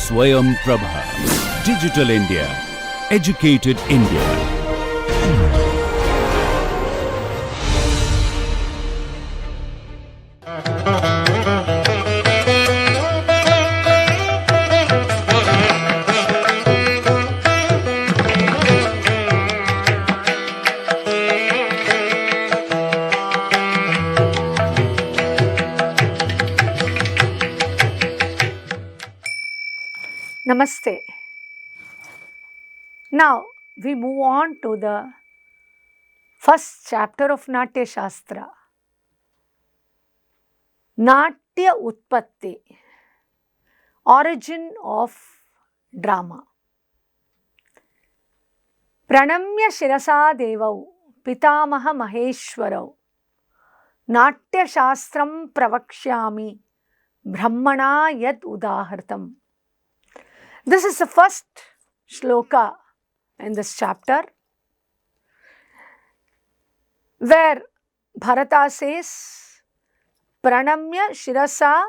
Swayam Prabha. Digital India. Educated India. Namaste. Now we move on to the first chapter of Natya Shastra. Natya Utpatti, origin of drama. Pranamya Shirasa Devau Pitamaha Maheshwarau Natya Shastram Pravakshyami Brahmana Yad Udahartam. This is the first shloka in this chapter where Bharata says, Pranamya Shirasa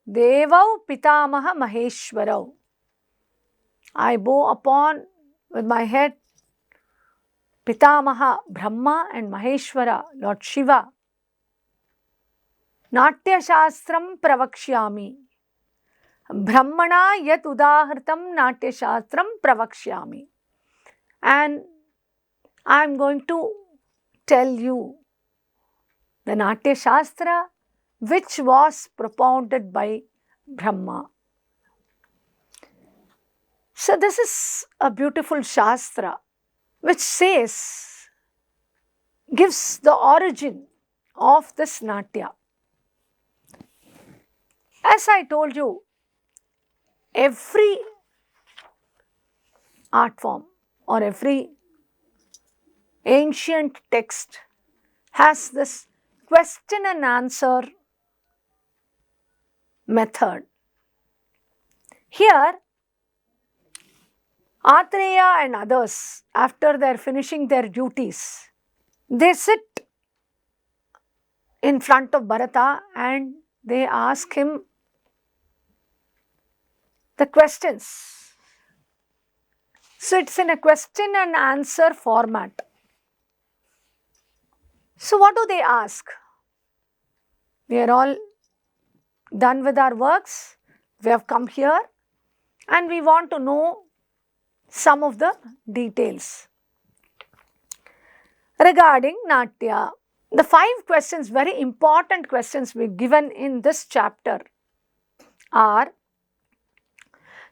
Devau Pitamaha Maheshwarau. I bow upon with my head Pitamaha Brahma and Maheshwara, Lord Shiva. Natya Shastram Pravakshyami. Brahmana yat udahartam Natya Shastram Pravakshyami. And I am going to tell you the Natya Shastra which was propounded by Brahma. So this is a beautiful Shastra which says, gives the origin of this Natya. As I told you, every art form or every ancient text has this question and answer method. Here, Atreya and others, after they are finishing their duties, they sit in front of Bharata and they ask him the questions. So it's in a question and answer format. So what do they ask? We are all done with our works. We have come here and we want to know some of the details regarding Natya. The 5 questions, very important questions we given in this chapter are,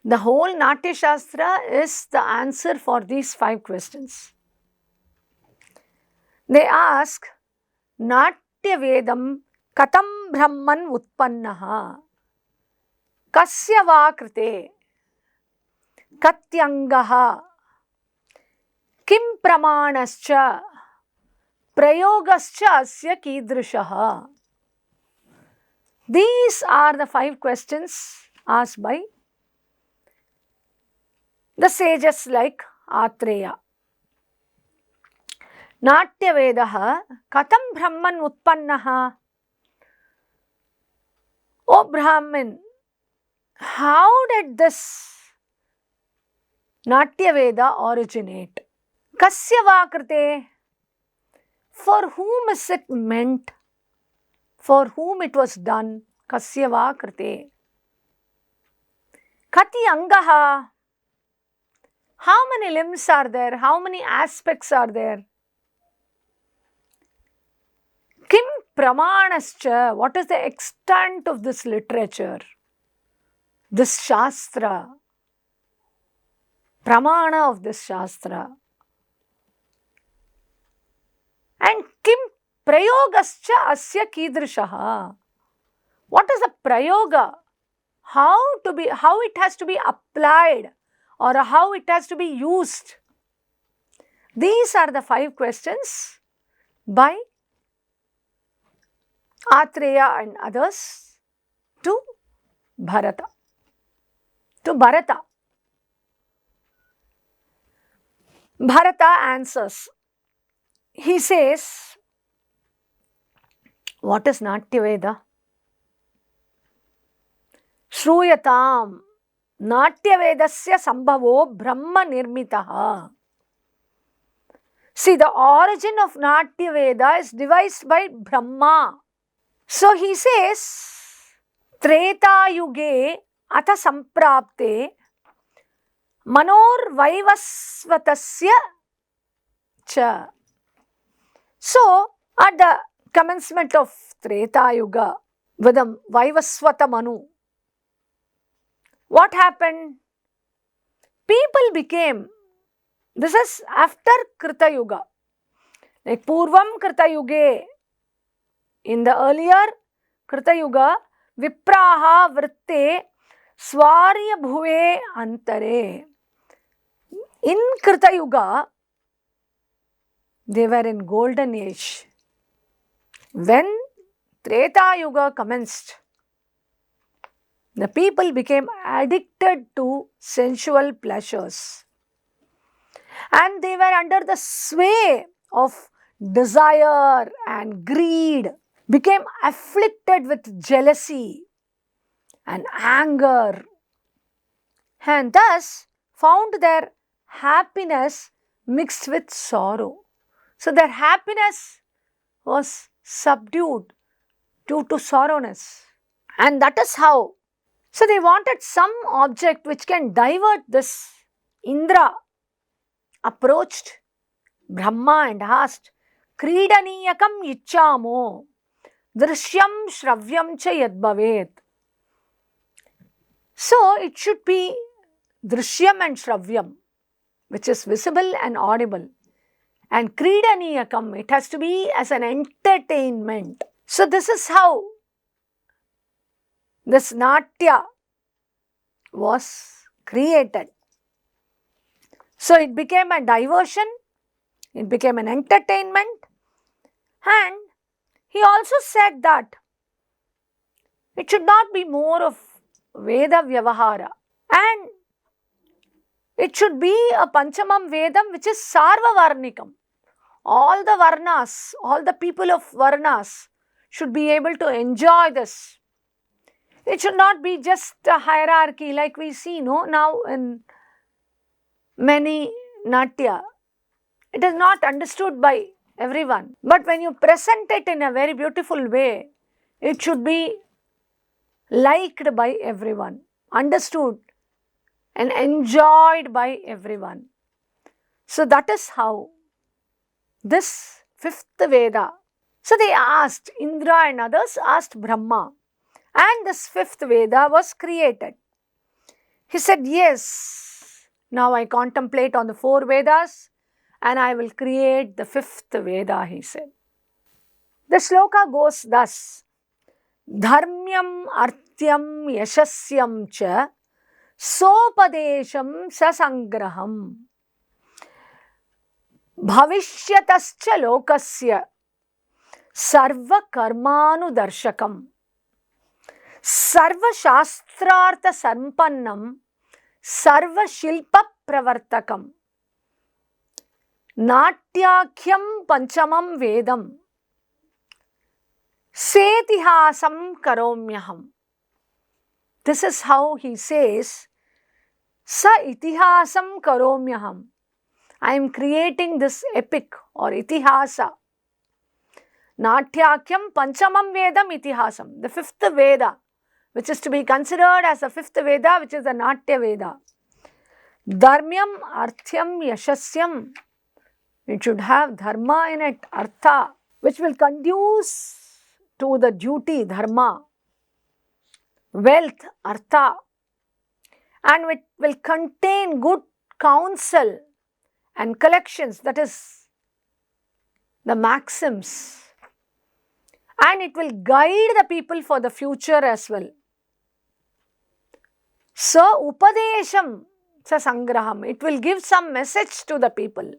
the whole Natya Shastra is the answer for these 5 questions. They ask, Natya Vedam Katam Brahman Utpannaha Kasya Va Krite Katyangaha Kim Pramanascha Prayogascha Asya Kidrishaha. These are the 5 questions asked by the sages like Atreya. Natya Vedaha Katam Brahman Utpannaha. O Brahmin, how did this Natya Veda originate? Kasya Va Krite. For whom is it meant? For whom it was done? Kasya Va Krite. Kati Angaha. How many limbs are there? How many aspects are there? Kim Pramanascha. What is the extent of this literature? This Shastra. Pramana of this Shastra. And Kim Prayogascha Asya Kidrishaha. What is the Prayoga? How it has to be applied or how it has to be used. These are the 5 questions by Atreya and others to Bharata. Bharata answers. He says, what is Natya Veda? Shruyatam. Natyavedasya sambhavo Brahma nirmitaha. See, the origin of Natya Veda is devised by Brahma. So he says, Treta Yuge Atha Samprapte Manor Vaivasvatasya Cha. So, at the commencement of Treta Yuga, with the Vaivasvata Manu, what happened? People became, this is after Krita Yuga, like Purvam Krita Yuge. In the earlier Krita Yuga, Vipraha Vritte Swarya Bhuve Antare. In Krita Yuga, they were in golden age. When Treta Yuga commenced, the people became addicted to sensual pleasures. And they were under the sway of desire and greed, became afflicted with jealousy and anger, and thus found their happiness mixed with sorrow. So their happiness was subdued due to sorrowness. And that is how. So they wanted some object which can divert this. Indra approached Brahma and asked, Kridaniyakam ichchamo drishyam shravyam cha yadbhavet. So it should be drishyam and shravyam, which is visible and audible. And Kridaniyakam, it has to be as an entertainment. So this is how this Natya was created. So it became a diversion, it became an entertainment, and he also said that it should not be more of Veda Vyavahara, and it should be a Panchamam Vedam which is Sarva Varnikam. All the Varnas, all the people of Varnas should be able to enjoy this. It should not be just a hierarchy like we see now in many Natya. It is not understood by everyone. But when you present it in a very beautiful way, it should be liked by everyone, understood and enjoyed by everyone. So that is how this fifth Veda. So they asked, Indra and others asked Brahma, and this fifth Veda was created. He said, yes, now I contemplate on the four Vedas and I will create the fifth Veda, he said. The shloka goes thus, Dharmyam artyam yashasyam cha sopadesham sasangraham bhavisyatascha lokasya sarva karmanu darshakam sarva shastrartha sampannam sarva shilpa pravartakam natyakhyam panchamam vedam setihasam karomyaham. This is how he says, sa itihasam karomyaham. I am creating this epic or itihasa. Natyakyam panchamam vedam itihasam. The fifth Veda, which is to be considered as the fifth Veda, which is the Natya Veda. Dharmyam arthyam yashasyam. It should have dharma in it, artha, which will conduce to the duty, dharma, wealth, artha, and it will contain good counsel and collections, that is the maxims, and it will guide the people for the future as well. So, upadesham sa sangraham, it will give some message to the people.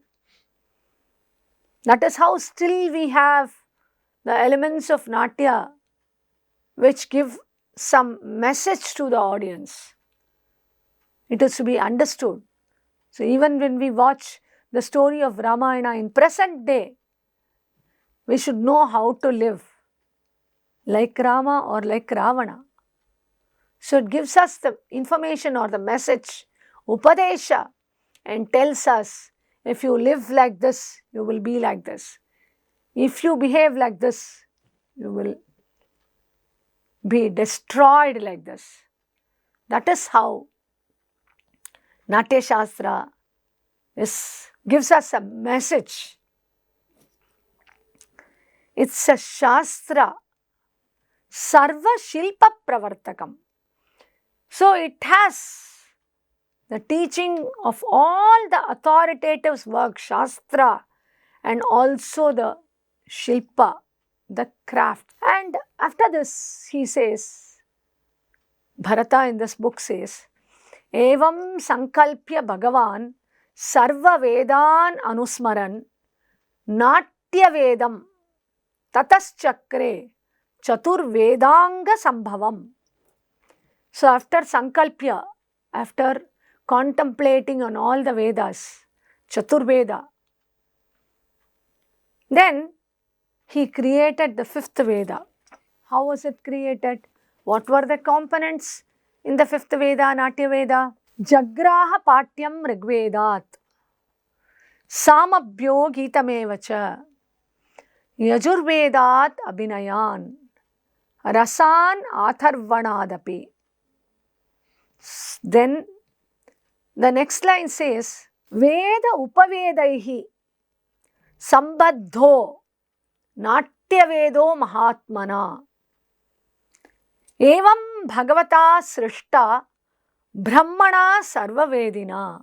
That is how still we have the elements of Natya which give some message to the audience. It is to be understood. So even when we watch the story of Ramayana in present day, we should know how to live like Rama or like Ravana. So it gives us the information or the message, Upadesha, and tells us, if you live like this, you will be like this. If you behave like this, you will be destroyed like this. That is how Natya Shastra gives us a message. It's a Shastra, Sarva Shilpa Pravartakam. So it has the teaching of all the authoritative work, Shastra, and also the Shilpa, the craft. And after this, he says, Bharata in this book says, Evam Sankalpya Bhagavan Sarva Vedan Anusmaran Natya Vedam Tatas Chakre Chatur Vedanga Sambhavam. So after Sankalpya, after contemplating on all the Vedas, Chaturveda, then he created the fifth Veda. How was it created? What were the components in the fifth Veda, Natya Veda? Jagraha Patyam Rigvedat, Samabhyo Gitamevacha, Yajurvedat Abhinayan, Rasan Atharvanadapi. Then the next line says, Veda Upavedaihi Sambadho Natya Vedo Mahatmana Evam Bhagavata Srishta Brahmana Sarvavedina.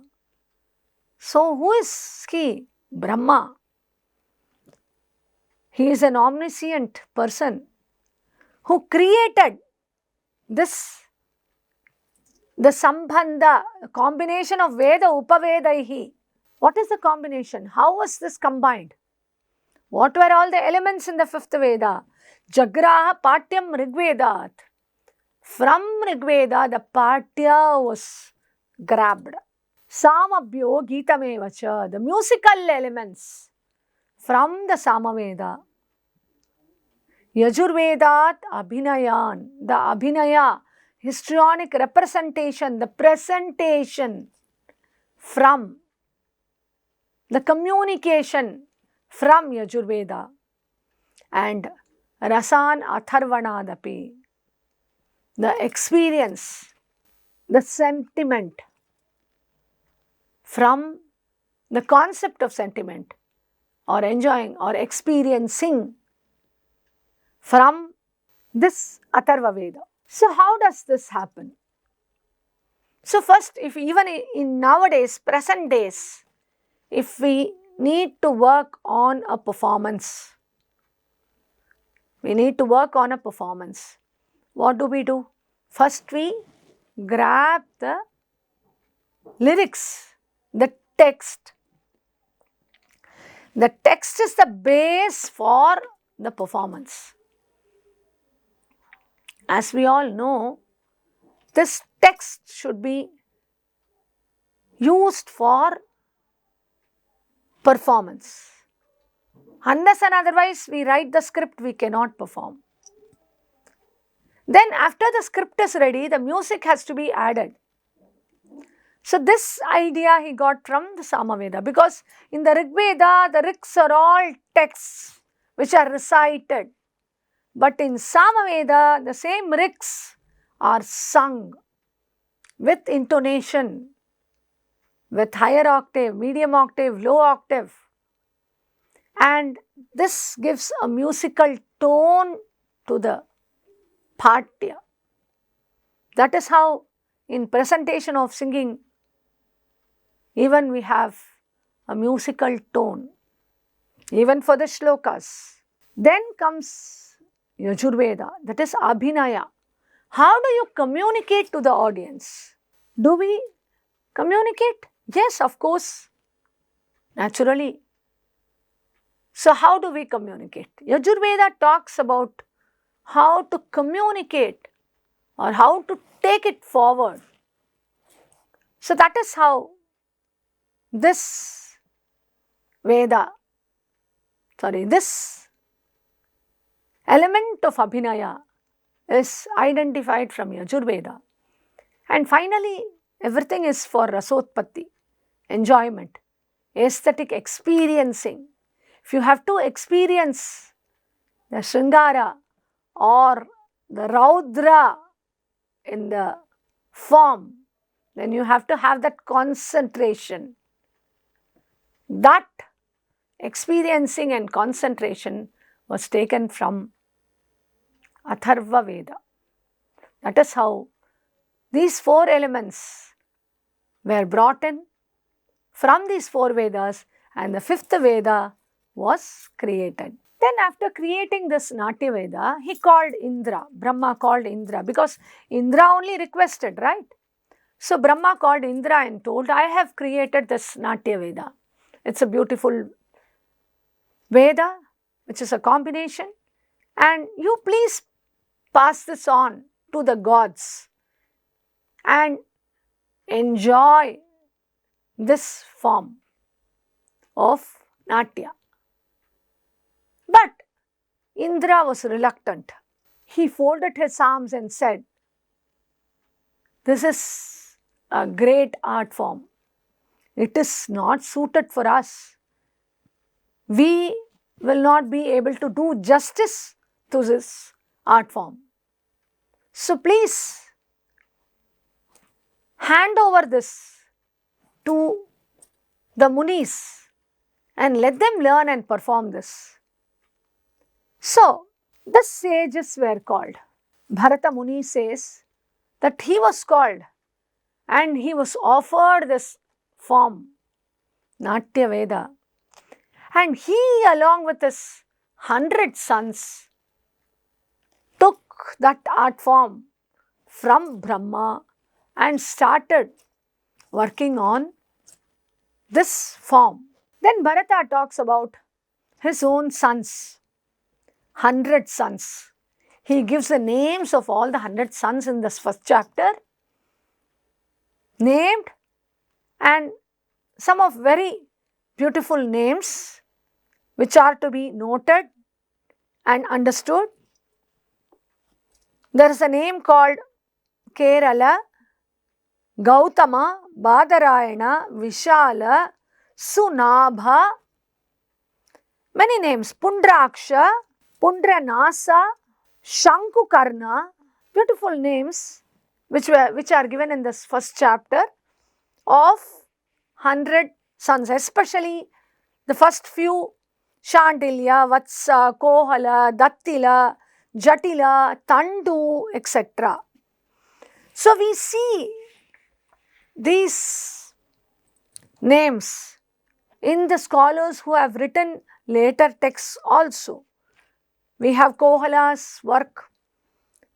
So who is he? Brahma. He is an omniscient person who created this, the Sambandha, combination of Veda Upavedaihi. What is the combination? How was this combined? What were all the elements in the fifth Veda? Jagraha Patyam Rigvedat. From Rigveda, the Patya was grabbed. Samabhyo Gitamevacha, the musical elements from the Samaveda. Yajurvedat Abhinayan, the Abhinaya, histrionic representation, the presentation from the communication from Yajurveda, and Rasan Atharvanadapi, the experience, the sentiment from the concept of sentiment or enjoying or experiencing from this Atharva Veda. So how does this happen? So first, if even in nowadays, present days, if we need to work on a performance, what do? First we grab the lyrics, the text. The text is the base for the performance. As we all know, this text should be used for performance. Unless and otherwise we write the script, we cannot perform. Then after the script is ready, the music has to be added. So this idea he got from the Samaveda, because in the Rig Veda, the rigs are all texts which are recited. But in Samaveda, the same rigs are sung with intonation, with higher octave, medium octave, low octave. And this gives a musical tone to the Patya. That is how in presentation of singing, even we have a musical tone, even for the shlokas. Then comes Yajurveda, that is Abhinaya. How do you communicate to the audience? Do we communicate? Yes, of course, naturally. So how do we communicate? Yajurveda talks about how to communicate or how to take it forward. So that is how this element of Abhinaya is identified from Yajurveda. And finally, everything is for rasotpatti, enjoyment, aesthetic experiencing. If you have to experience the Shringara or the Raudra in the form, then you have to have that concentration. That experiencing and concentration was taken from Atharva Veda. That is how these 4 elements were brought in from these 4 Vedas, and the 5th Veda was created. Then after creating this Natya Veda, he called Indra, Brahma called Indra, because Indra only requested, right? So Brahma called Indra and told, I have created this Natya Veda. It's a beautiful Veda, which is a combination, and you please pass this on to the gods and enjoy this form of Natya. But Indra was reluctant. He folded his arms and said, this is a great art form. It is not suited for us. We will not be able to do justice to this art form. So please hand over this to the Munis and let them learn and perform this. So the sages were called. Bharata Muni says that he was called and he was offered this form, Natya Veda. And he, along with his 100 sons, took that art form from Brahma and started working on this form. Then Bharata talks about his own sons, 100 sons. He gives the names of all the 100 sons in this first chapter, named, and some of very beautiful names which are to be noted and understood. There is a name called Kerala, Gautama, Badarayana, Vishala, Sunabha, many names, Pundraksha, Pundranasa, Shankukarna, beautiful names which are given in this first chapter of 100 sons, especially the first few, Shandilya, Vatsa, Kohala, Dattila, Jatila, Tandu, etc. So we see these names in the scholars who have written later texts also. We have Kohala's work,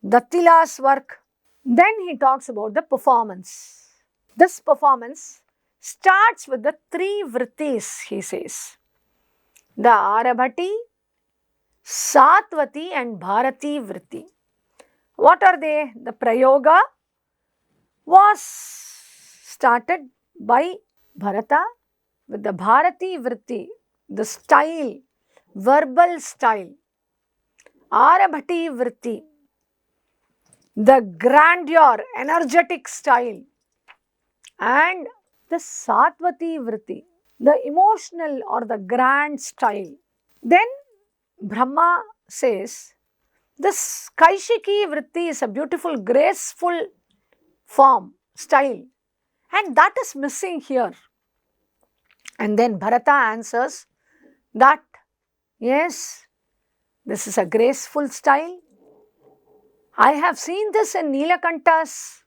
Dattila's work. Then he talks about the performance. This performance starts with the 3 vrittis, he says. The Arabhati, Satvati and Bharati vritti. What are they? The Prayoga was started by Bharata with the Bharati vritti, the style, verbal style. Arabhati vritti, the grandeur, energetic style. And the Satvati vritti, the emotional or the grand style. Then Brahma says, this Kaishiki vritti is a beautiful, graceful form, style, and that is missing here. And then Bharata answers that, yes, this is a graceful style. I have seen this in Neelakanta's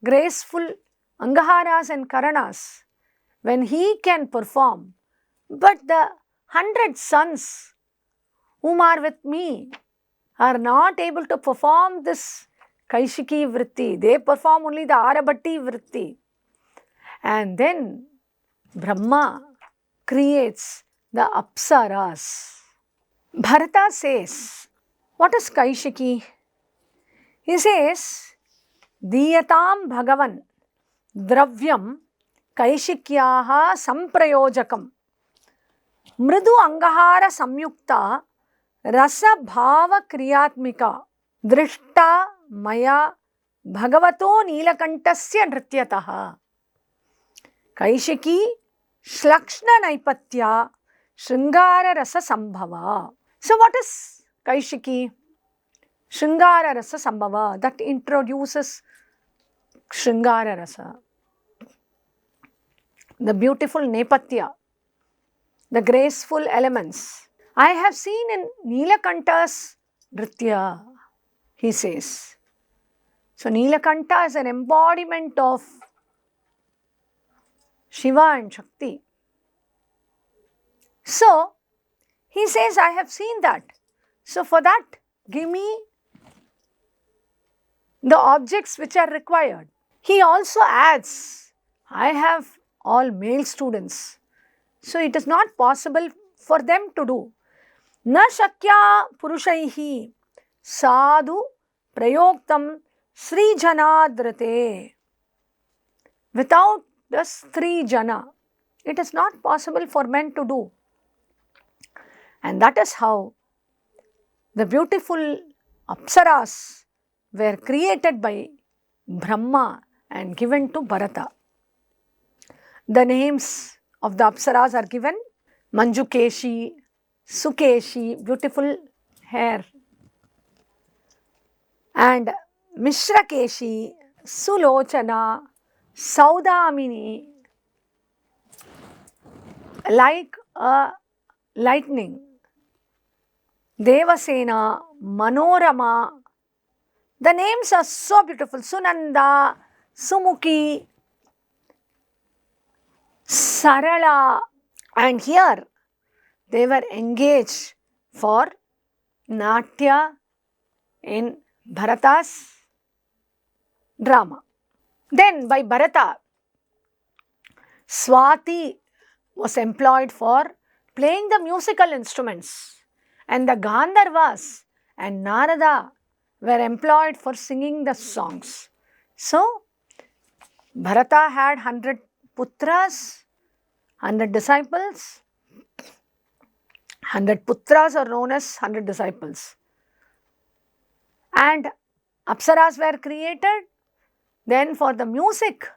graceful Angaharas and Karanas, when he can perform, but the 100 sons whom are with me are not able to perform this Kaishiki vritti. They perform only the Arabhati vritti. And then Brahma creates the Apsaras. Bharata says, what is Kaishiki? He says, Diyatam Bhagavan Dravyam Kaishikyaha Samprayojakam Mridu Angahara Samyukta Rasa Bhava Kriyatmika Drishta Maya Bhagavato Neelakantasya Nrityataha. Kaishiki Shlakshna Naipatya Shringara Rasa Sambhava. So what is Kaishiki? Shringara Rasa Sambhava, that introduces Shringara Rasa. The beautiful Nepatya, the graceful elements. I have seen in Neelakanta's Nritya, he says. So Neelakanta is an embodiment of Shiva and Shakti. So he says, I have seen that. So for that, give me the objects which are required. He also adds, I have all male students. So it is not possible for them to do. Na shakya purushaihi sadhu prayoktam sri janadrate. Without the Sri Jana, it is not possible for men to do. And that is how the beautiful Apsaras were created by Brahma and given to Bharata. The names of the Apsaras are given: Manjukeshi, Sukeshi, beautiful hair, and Mishrakeshi, Sulochana, Saudamini, like a lightning, Devasena, Manorama. The names are so beautiful. Sunanda, Sumukhi, Sarala. And here they were engaged for Natya in Bharata's drama. Then by Bharata, Swati was employed for playing the musical instruments, and the Gandharvas and Narada were employed for singing the songs. So, Bharata had 100 putras, 100 disciples. 100 putras are known as 100 disciples. And Apsaras were created. Then for the musical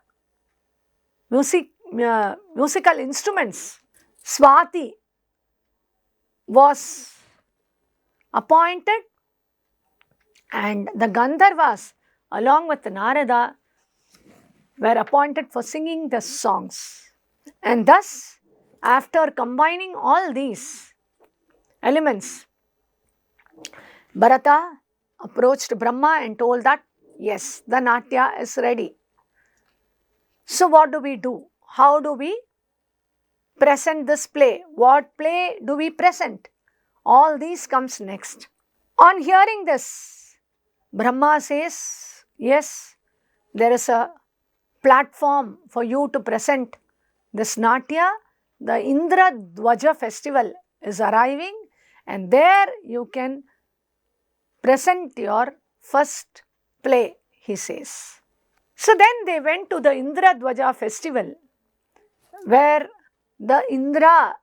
instruments, Swati was appointed, and the Gandharvas along with Narada were appointed for singing the songs. And thus, after combining all these elements, Bharata approached Brahma and told that, yes, the Natya is ready. So what do we do? How do we present this play? What play do we present? All these comes next. On hearing this, Brahma says, yes, there is a platform for you to present this Natya. The Indra Dwaja festival is arriving, and there you can present your first play, he says. So then they went to the Indra Dwaja festival, where the Indra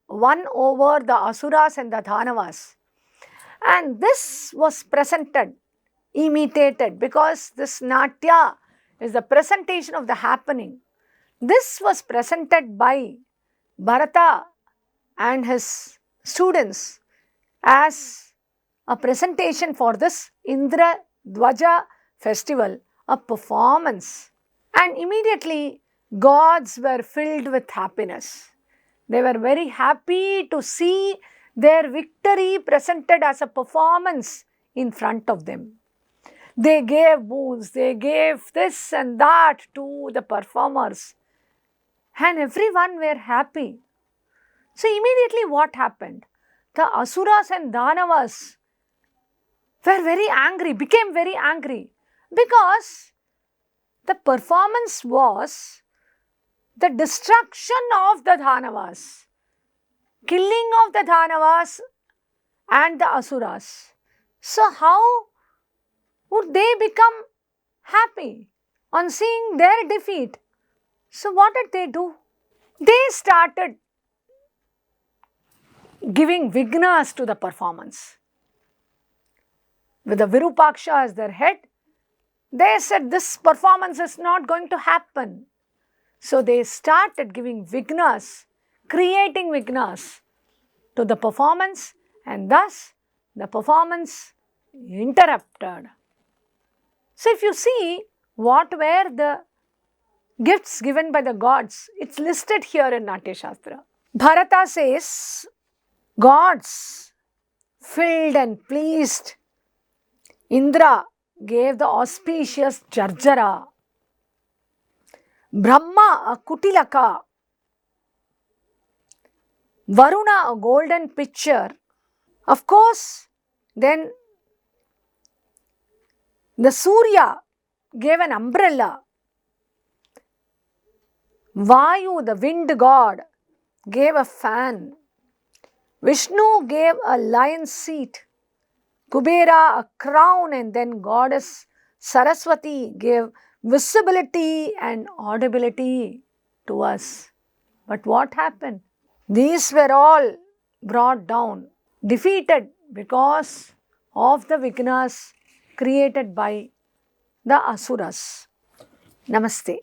won over the Asuras and the Dhanavas. And this was presented, imitated, because this Natya is the presentation of the happening. This was presented by Bharata and his students as a presentation for this Indra Dwaja festival, a performance. And immediately gods were filled with happiness. They were very happy to see their victory presented as a performance in front of them. They gave boons, they gave this and that to the performers, and everyone were happy. So immediately what happened? The Asuras and Dhanavas were very angry, became very angry, because the performance was the destruction of the Dhanavas, killing of the Dhanavas and the Asuras. So how would they become happy on seeing their defeat? So what did they do? They started giving vignas to the performance. With the Virupaksha as their head, they said this performance is not going to happen. So they started giving vignas, creating vignas to the performance, and thus the performance interrupted. So if you see what were the gifts given by the gods, it's listed here in Natya Shastra. Bharata says, gods filled and pleased. Indra gave the auspicious Jarjara. Brahma a Kutilaka. Varuna a golden pitcher. Of course, then the Surya gave an umbrella. Vayu, the wind god, gave a fan. Vishnu gave a lion's seat. Kubera a crown, and then goddess Saraswati gave visibility and audibility to us. But what happened? These were all brought down, defeated because of the vignas created by the asuras. Namaste.